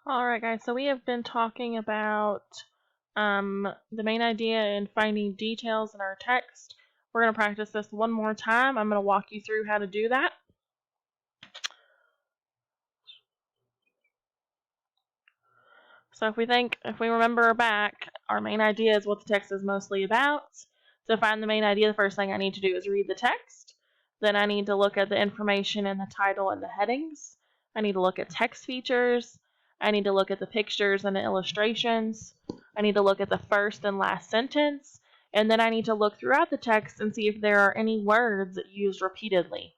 Alright guys, so we have been talking about the main idea and finding details in our text. We're going to practice this one more time. I'm going to walk you through how to do that. So if we remember back, our main idea is what the text is mostly about. To find the main idea, the first thing I need to do is read the text. Then I need to look at the information in the title and the headings. I need to look at text features. I need to look at the pictures and the illustrations. I need to look at the first and last sentence. And then I need to look throughout the text and see if there are any words used repeatedly.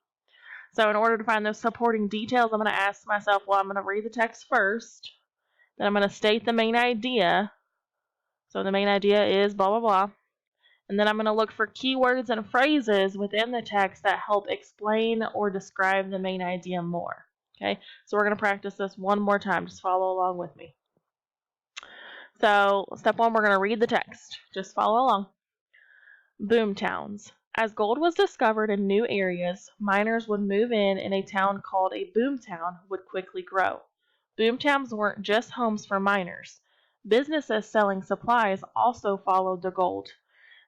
So in order to find those supporting details, I'm going to ask myself, well, I'm going to read the text first. Then I'm going to state the main idea. So the main idea is blah, blah, blah. And then I'm going to look for keywords and phrases within the text that help explain or describe the main idea more. Okay, so we're going to practice this one more time. Just follow along with me. So step one, we're going to read the text. Just follow along. Boomtowns. As gold was discovered in new areas, miners would move in a town called a boomtown would quickly grow. Boomtowns weren't just homes for miners. Businesses selling supplies also followed the gold.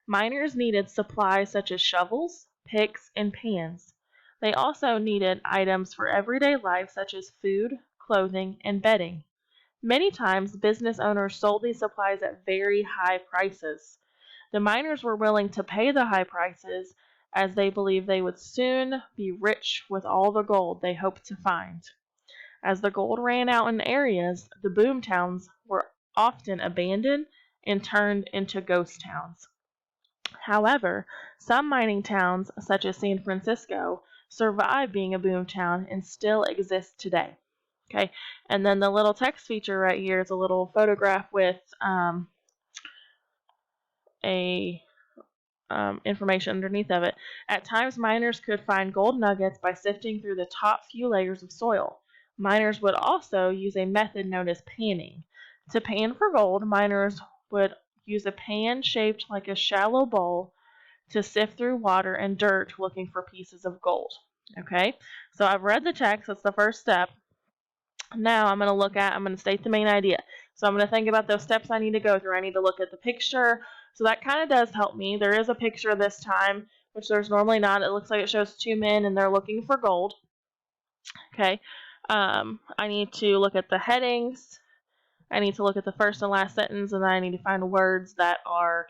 Miners needed supplies such as shovels, picks, and pans. They also needed items for everyday life such as food, clothing, and bedding. Many times, business owners sold these supplies at very high prices. The miners were willing to pay the high prices as they believed they would soon be rich with all the gold they hoped to find. As the gold ran out in areas, the boom towns were often abandoned and turned into ghost towns. However, some mining towns, such as San Francisco, survived being a boom town and still exist today. Okay, and then the little text feature right here is a little photograph with information underneath of it. At times, miners could find gold nuggets by sifting through the top few layers of soil. Miners would also use a method known as panning. To pan for gold, miners would use a pan shaped like a shallow bowl to sift through water and dirt looking for pieces of gold. Okay, so I've read the text. That's the first step. Now I'm going to state the main idea. So I'm going to think about those steps I need to go through. I need to look at the picture. So that kind of does help me. There is a picture this time, which there's normally not. It looks like it shows two men and they're looking for gold. Okay. I need to look at the headings. I need to look at the first and last sentence, and then I need to find words that are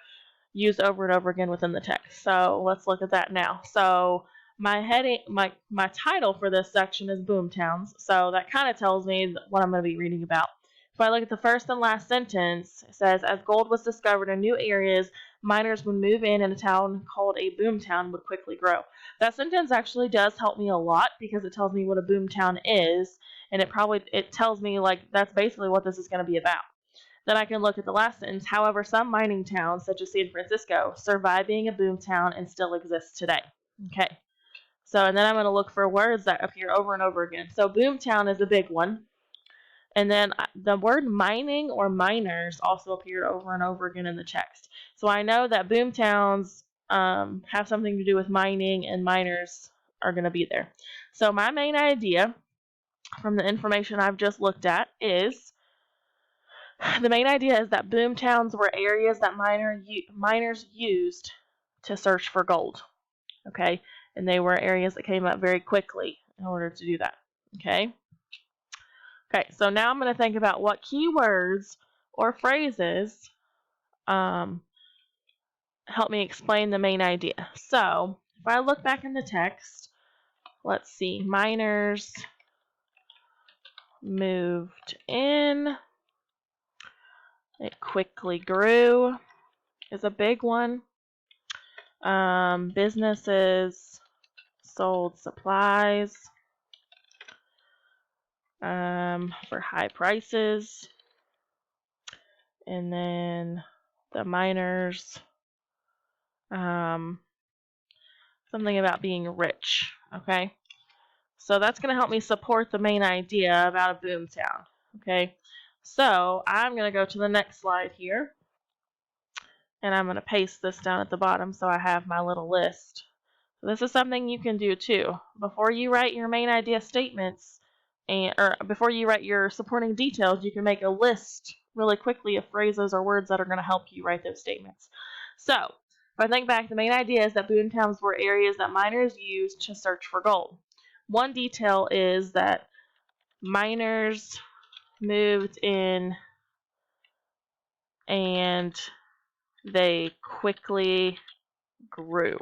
used over and over again within the text. So let's look at that now. So my heading, my title for this section is Boomtowns. So that kind of tells me what I'm going to be reading about. If I look at the first and last sentence, it says, as gold was discovered in new areas, miners would move in a town called a boomtown would quickly grow. That sentence actually does help me a lot because it tells me what a boomtown is, and it tells me like that's basically what this is going to be about. Then I can look at the last sentence. However, some mining towns, such as San Francisco, survive being a boom town and still exist today. Okay. So, and then I'm going to look for words that appear over and over again. So, boom town is a big one. And then the word mining or miners also appeared over and over again in the text. So I know that boom towns have something to do with mining, and miners are going to be there. So my main idea from the information I've just looked at is the main idea is that boom towns were areas that miners used to search for gold. Okay, and they were areas that came up very quickly in order to do that. Okay. Okay, so now I'm going to think about what keywords or phrases help me explain the main idea. So if I look back in the text, let's see, miners moved in. It quickly grew is a big one. Businesses sold supplies for high prices. And then the miners, something about being rich. Okay, so that's going to help me support the main idea about a boom town. Okay, so I'm going to go to the next slide here, and I'm going to paste this down at the bottom so I have my little list. So this is something you can do too. Before you write your main idea statements, or before you write your supporting details, you can make a list really quickly of phrases or words that are going to help you write those statements. So, if I think back, the main idea is that boomtowns were areas that miners used to search for gold. One detail is that miners moved in and they quickly grew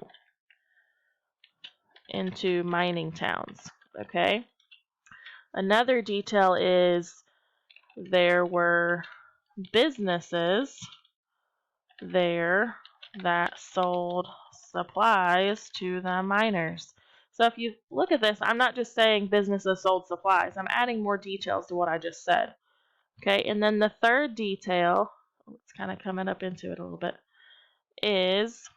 into mining towns. Okay? Another detail is there were businesses there that sold supplies to the miners. So if you look at this, I'm not just saying businesses sold supplies. I'm adding more details to what I just said. Okay, and then the third detail, it's kind of coming up into it a little bit, is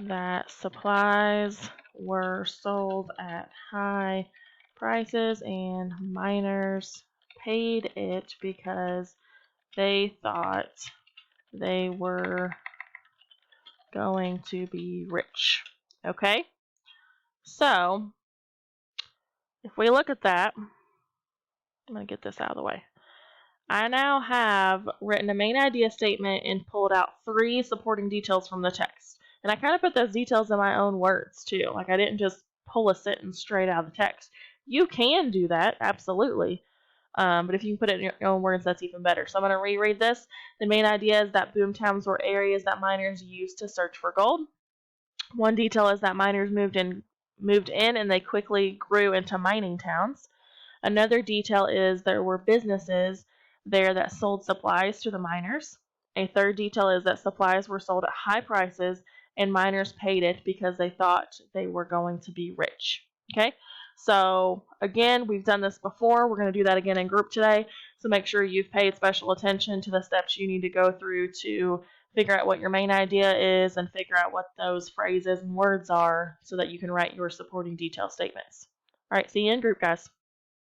that supplies were sold at high prices and miners paid it because they thought they were going to be rich. Okay? So, if we look at that, I'm going to get this out of the way. I now have written a main idea statement and pulled out 3 supporting details from the text. And I kind of put those details in my own words too. Like I didn't just pull a sentence straight out of the text. You can do that, absolutely. But if you can put it in your own words, that's even better. So I'm going to reread this. The main idea is that boomtowns were areas that miners used to search for gold. One detail is that miners moved in and they quickly grew into mining towns. Another detail is there were businesses there that sold supplies to the miners. A third detail is that supplies were sold at high prices and miners paid it because they thought they were going to be rich. Okay, so again, we've done this before. We're going to do that again in group today. So make sure you've paid special attention to the steps you need to go through to figure out what your main idea is and figure out what those phrases and words are so that you can write your supporting detail statements. All right, see you in group, guys.